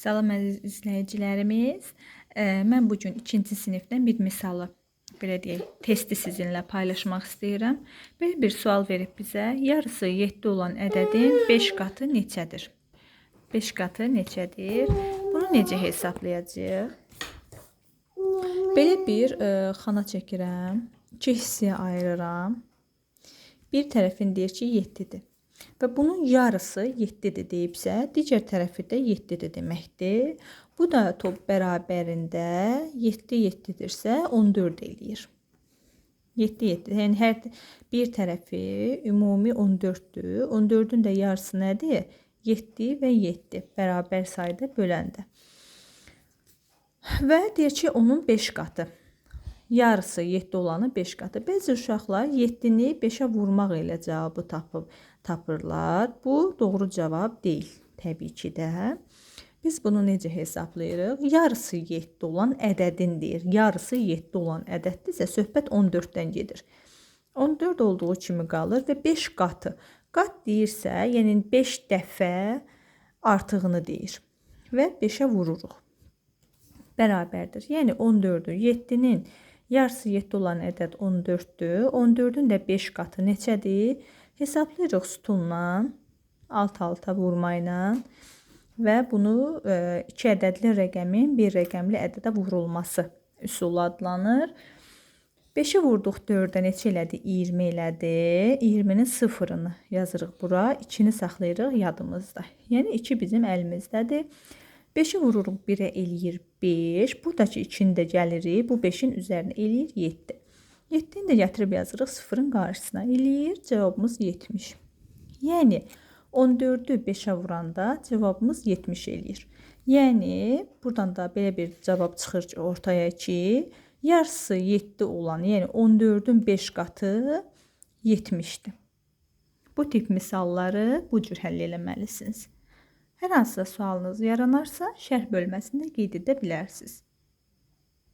Salam əziz izləyicilərimiz. Mən bugün 2-ci sinifdən bir misalı, belə deyək, testi sizinlə paylaşmaq istəyirəm. Belə bir sual verib bizə. Yarısı 7 olan ədədin 5 qatı neçədir? 5 qatı neçədir? Bunu necə hesablayacağıq? Belə bir xana çəkirəm. 2 hissəyə ayırıram. Bir tərəfin deyir ki 7-dir. Və bunun yarısı 7-dir deyibsə, digər tərəfi də 7-dir deməkdir. Bu da top bərabərində 7-7-dirsə 14 eləyir. 7-7, yəni hər bir tərəfi ümumi 14-dür. 14-ün də yarısı nədir? 7 və 7 bərabər sayda böləndə. Və deyir ki, onun 5 qatı. Yarısı 7 olanı 5 qatı. Bəzi uşaqlar 7-ni 5-ə vurmaq ilə cavabı tapırlar. Bu doğru cavab deyil, təbii ki də. Biz bunu necə hesablayırıq? Yarısı 7 olan ədədin deyir. Yarısı 7 olan ədəddirsə söhbət 14-dən gedir. 14 olduğu kimi qalır və 5 qatı. Qat deyirsə, yəni 5 dəfə artığını deyir. Və 5-ə vururuq. Bərabərdir. Yəni 14-ü 7-nin yarısı 7 olan ədəd 14-dür. 14-ün də 5 qatı neçədir? Hesablayırıq sütunla, alt-alta vurma ilə və bunu 2 ədədli rəqəmin bir rəqəmli ədədə vurulması üsulu adlanır. 5-i vurduq 4-ə neçə elədi? 20 elədi. 20-nin sıfırını yazırıq bura. 2-ni saxlayırıq yadımızda. Yəni 2 bizim əlimizdədir. 5-i vururuq 1-ə eləyir 5. Buradakı 2-ni də gəlirik. Bu 5-in üzərinə eləyir 7. 7-ni də gətirib yazırıq 0-ın qarşısına. Eləyir cavabımız 70. Yəni 14-ü 5-ə vuranda cavabımız 70 eləyir. Yəni buradan da belə bir cavab çıxır ki, ortaya ki, yarısı 7 olan, yəni 14-ün 5 qatı 70-dir. Bu tip misalları bu cür həll eləməlisiniz. Hər hansısa sualınız yaranarsa, şərh bölməsində qeyd edə bilərsiniz.